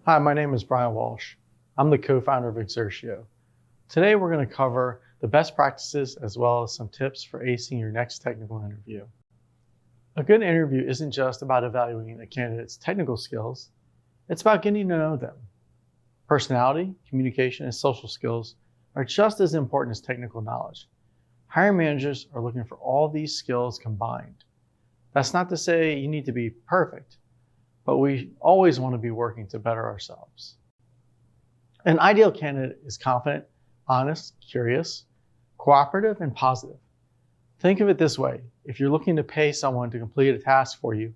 Hi, my name is Brian Walsh. I'm the co-founder of Exerceo. Today we're going to cover the best practices as well as some tips for acing your next technical interview. A good interview isn't just about evaluating a candidate's technical skills, it's about getting to know them. Personality, communication, and social skills are just as important as technical knowledge. Hiring managers are looking for all these skills combined. That's not to say you need to be perfect, but we always want to be working to better ourselves. An ideal candidate is confident, honest, curious, cooperative, and positive. Think of it this way: if you're looking to pay someone to complete a task for you,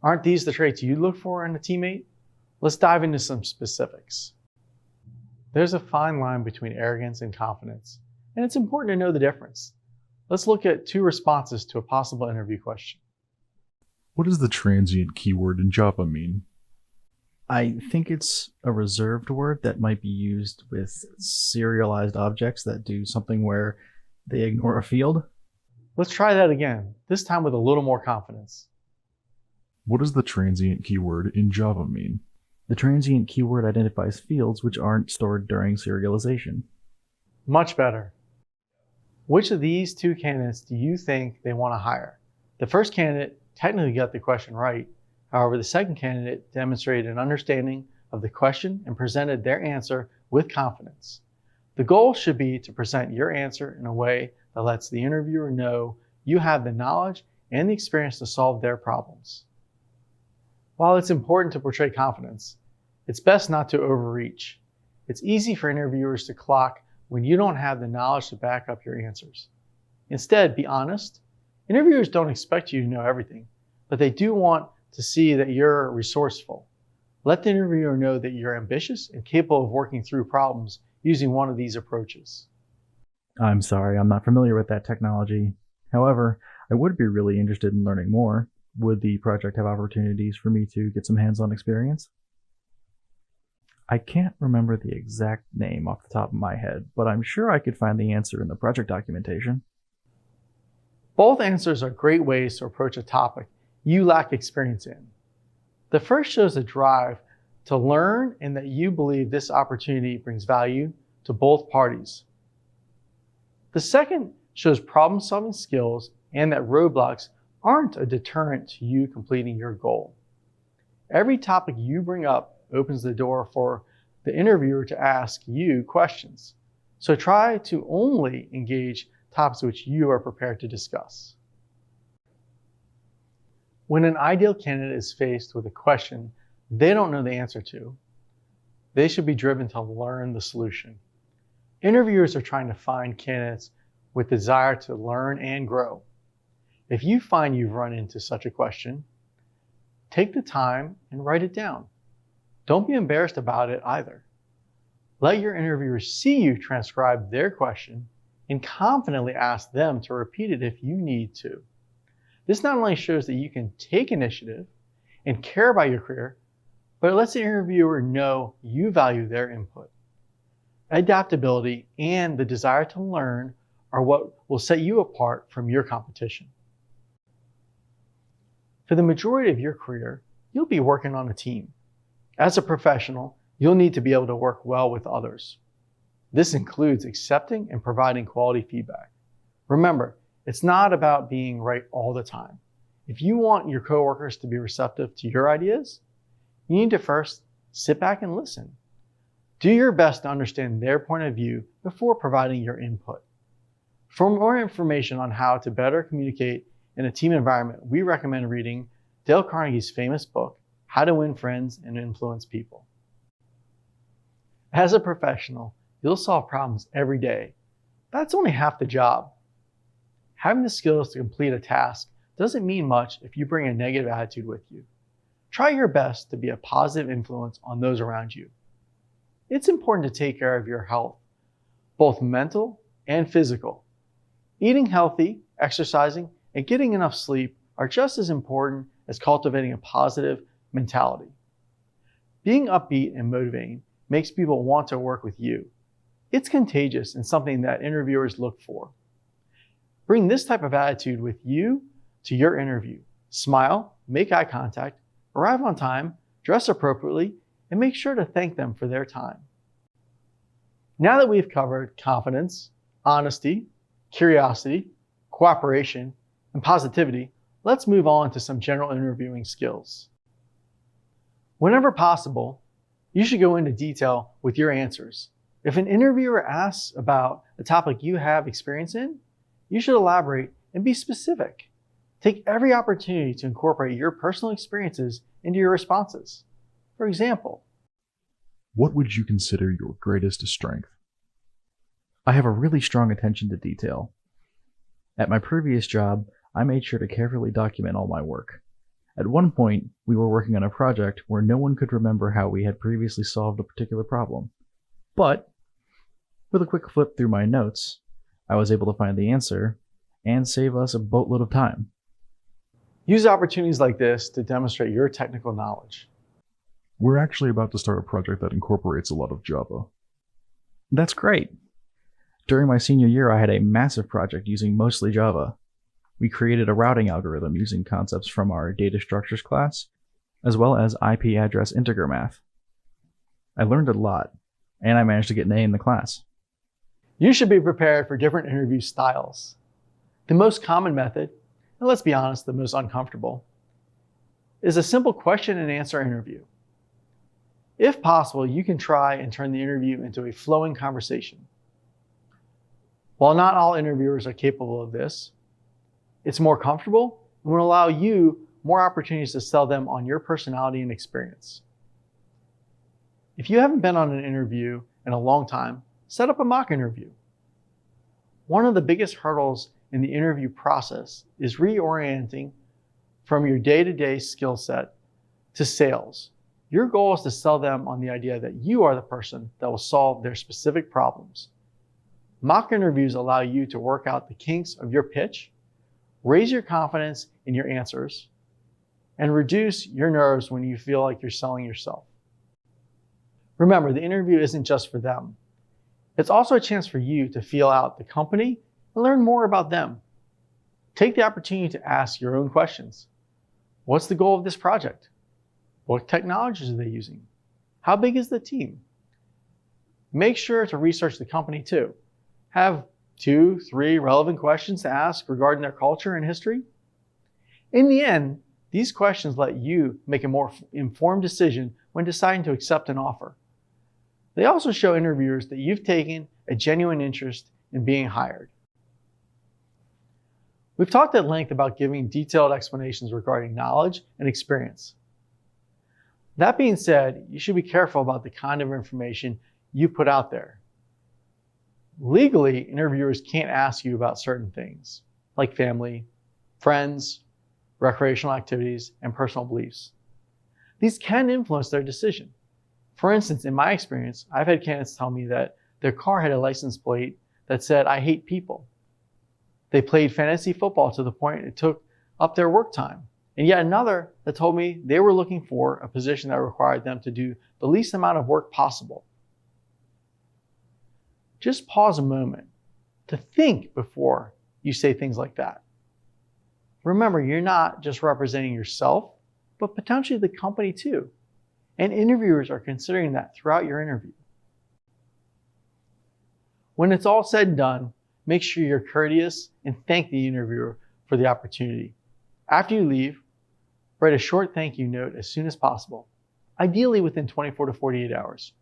aren't these the traits you look for in a teammate? Let's dive into some specifics. There's a fine line between arrogance and confidence, and it's important to know the difference. Let's look at 2 responses to a possible interview question. What does the transient keyword in Java mean? I think it's a reserved word that might be used with serialized objects that do something where they ignore a field. Let's try that again, this time with a little more confidence. What does the transient keyword in Java mean? The transient keyword identifies fields which aren't stored during serialization. Much better. Which of these 2 candidates do you think they want to hire? The first candidate technically got the question right. However, the second candidate demonstrated an understanding of the question and presented their answer with confidence. The goal should be to present your answer in a way that lets the interviewer know you have the knowledge and the experience to solve their problems. While it's important to portray confidence, it's best not to overreach. It's easy for interviewers to clock when you don't have the knowledge to back up your answers. Instead, be honest. Interviewers don't expect you to know everything, but they do want to see that you're resourceful. Let the interviewer know that you're ambitious and capable of working through problems using one of these approaches. I'm sorry, I'm not familiar with that technology. However, I would be really interested in learning more. Would the project have opportunities for me to get some hands-on experience? I can't remember the exact name off the top of my head, but I'm sure I could find the answer in the project documentation. Both answers are great ways to approach a topic you lack experience in. The first shows a drive to learn and that you believe this opportunity brings value to both parties. The second shows problem-solving skills and that roadblocks aren't a deterrent to you completing your goal. Every topic you bring up opens the door for the interviewer to ask you questions. So try to only engage topics which you are prepared to discuss. When an ideal candidate is faced with a question they don't know the answer to, they should be driven to learn the solution. Interviewers are trying to find candidates with desire to learn and grow. If you find you've run into such a question, take the time and write it down. Don't be embarrassed about it either. Let your interviewers see you transcribe their question and confidently ask them to repeat it if you need to. This not only shows that you can take initiative and care about your career, but it lets the interviewer know you value their input. Adaptability and the desire to learn are what will set you apart from your competition. For the majority of your career, you'll be working on a team. As a professional, you'll need to be able to work well with others. This includes accepting and providing quality feedback. Remember, it's not about being right all the time. If you want your coworkers to be receptive to your ideas, you need to first sit back and listen. Do your best to understand their point of view before providing your input. For more information on how to better communicate in a team environment, we recommend reading Dale Carnegie's famous book, How to Win Friends and Influence People. As a professional, you'll solve problems every day. That's only half the job. Having the skills to complete a task doesn't mean much if you bring a negative attitude with you. Try your best to be a positive influence on those around you. It's important to take care of your health, both mental and physical. Eating healthy, exercising, and getting enough sleep are just as important as cultivating a positive mentality. Being upbeat and motivating makes people want to work with you. It's contagious and something that interviewers look for. Bring this type of attitude with you to your interview. Smile, make eye contact, arrive on time, dress appropriately, and make sure to thank them for their time. Now that we've covered confidence, honesty, curiosity, cooperation, and positivity, let's move on to some general interviewing skills. Whenever possible, you should go into detail with your answers. If an interviewer asks about a topic you have experience in, you should elaborate and be specific. Take every opportunity to incorporate your personal experiences into your responses. For example, What would you consider your greatest strength? I have a really strong attention to detail. At my previous job, I made sure to carefully document all my work. At one point, we were working on a project where no one could remember how we had previously solved a particular problem. But, with a quick flip through my notes, I was able to find the answer and save us a boatload of time. use opportunities like this to demonstrate your technical knowledge. We're actually about to start a project that incorporates a lot of Java. That's great. During my senior year, I had a massive project using mostly Java. We created a routing algorithm using concepts from our data structures class, as well as IP address integer math. I learned a lot, and I managed to get an A in the class. You should be prepared for different interview styles. The most common method, and let's be honest, the most uncomfortable, is a simple question and answer interview. If possible, you can try and turn the interview into a flowing conversation. While not all interviewers are capable of this, it's more comfortable and will allow you more opportunities to sell them on your personality and experience. If you haven't been on an interview in a long time, set up a mock interview. One of the biggest hurdles in the interview process is reorienting from your day-to-day skill set to sales. Your goal is to sell them on the idea that you are the person that will solve their specific problems. Mock interviews allow you to work out the kinks of your pitch, raise your confidence in your answers, and reduce your nerves when you feel like you're selling yourself. Remember, the interview isn't just for them. It's also a chance for you to feel out the company and learn more about them. Take the opportunity to ask your own questions. What's the goal of this project? What technologies are they using? How big is the team? Make sure to research the company too. Have 2-3 relevant questions to ask regarding their culture and history. In the end, these questions let you make a more informed decision when deciding to accept an offer. They also show interviewers that you've taken a genuine interest in being hired. We've talked at length about giving detailed explanations regarding knowledge and experience. That being said, you should be careful about the kind of information you put out there. Legally, interviewers can't ask you about certain things, like family, friends, recreational activities, and personal beliefs. These can influence their decision. For instance, in my experience, I've had candidates tell me that their car had a license plate that said, "I hate people." They played fantasy football to the point it took up their work time. And yet another that told me they were looking for a position that required them to do the least amount of work possible. Just pause a moment to think before you say things like that. Remember, you're not just representing yourself, but potentially the company too. And interviewers are considering that throughout your interview. When it's all said and done, make sure you're courteous and thank the interviewer for the opportunity. After you leave, write a short thank you note as soon as possible, ideally within 24 to 48 hours.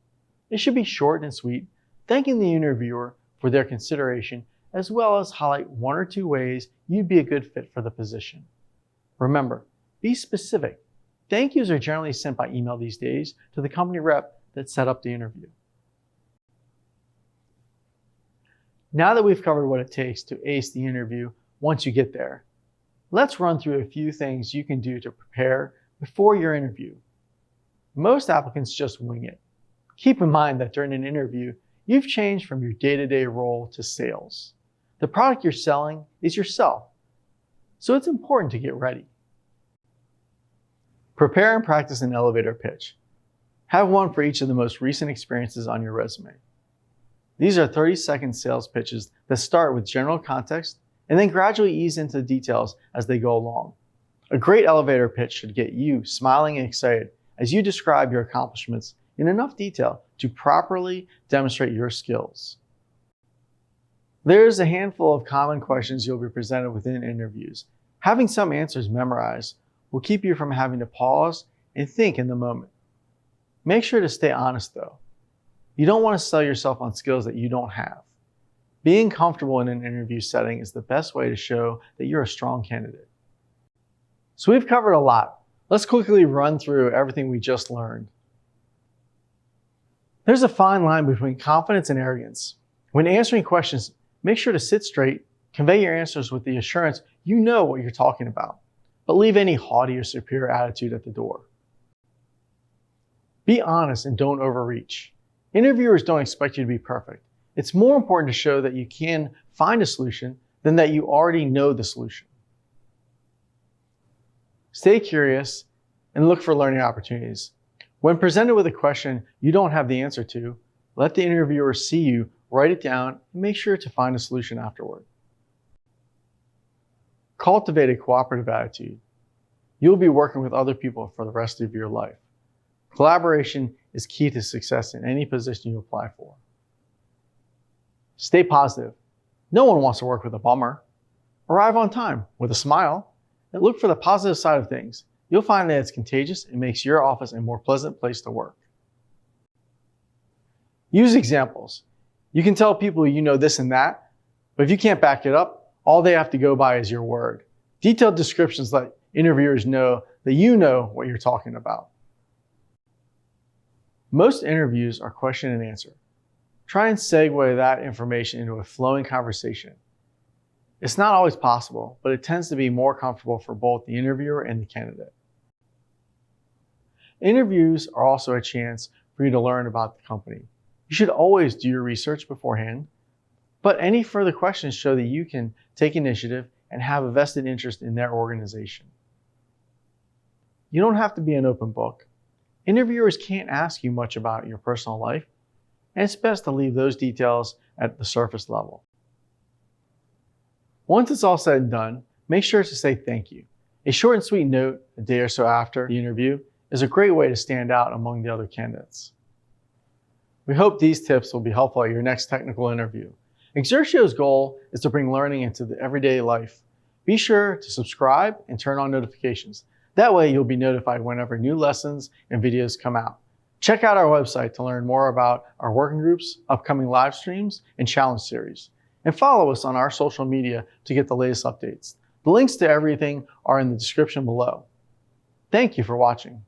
It should be short and sweet, thanking the interviewer for their consideration, as well as highlight 1 or 2 ways you'd be a good fit for the position. Remember, be specific. Thank yous are generally sent by email these days to the company rep that set up the interview. Now that we've covered what it takes to ace the interview once you get there, let's run through a few things you can do to prepare before your interview. Most applicants just wing it. Keep in mind that during an interview, you've changed from your day-to-day role to sales. The product you're selling is yourself, so it's important to get ready. Prepare and practice an elevator pitch. Have one for each of the most recent experiences on your resume. These are 30-second sales pitches that start with general context and then gradually ease into the details as they go along. A great elevator pitch should get you smiling and excited as you describe your accomplishments in enough detail to properly demonstrate your skills. There's a handful of common questions you'll be presented with in interviews. Having some answers memorized will keep you from having to pause and think in the moment. Make sure to stay honest though. You don't want to sell yourself on skills that you don't have. Being comfortable in an interview setting is the best way to show that you're a strong candidate. So we've covered a lot. Let's quickly run through everything we just learned. There's a fine line between confidence and arrogance. When answering questions, make sure to sit straight, convey your answers with the assurance you know what you're talking about, but leave any haughty or superior attitude at the door. Be honest and don't overreach. Interviewers don't expect you to be perfect. It's more important to show that you can find a solution than that you already know the solution. Stay curious and look for learning opportunities. When presented with a question you don't have the answer to, let the interviewer see you, write it down, and make sure to find a solution afterward. Cultivate a cooperative attitude. You'll be working with other people for the rest of your life. Collaboration is key to success in any position you apply for. Stay positive. No one wants to work with a bummer. Arrive on time with a smile and look for the positive side of things. You'll find that it's contagious and makes your office a more pleasant place to work. Use examples. You can tell people you know this and that, but if you can't back it up, all they have to go by is your word. Detailed descriptions let interviewers know that you know what you're talking about. Most interviews are question and answer. Try and segue that information into a flowing conversation. It's not always possible, but it tends to be more comfortable for both the interviewer and the candidate. Interviews are also a chance for you to learn about the company. You should always do your research beforehand, but any further questions show that you can take initiative and have a vested interest in their organization. You don't have to be an open book. Interviewers can't ask you much about your personal life, and it's best to leave those details at the surface level. Once it's all said and done, make sure to say thank you. A short and sweet note a day or so after the interview is a great way to stand out among the other candidates. We hope these tips will be helpful at your next technical interview. Exerceo's goal is to bring learning into the everyday life. Be sure to subscribe and turn on notifications. That way you'll be notified whenever new lessons and videos come out. Check out our website to learn more about our working groups, upcoming live streams, and challenge series. And follow us on our social media to get the latest updates. The links to everything are in the description below. Thank you for watching.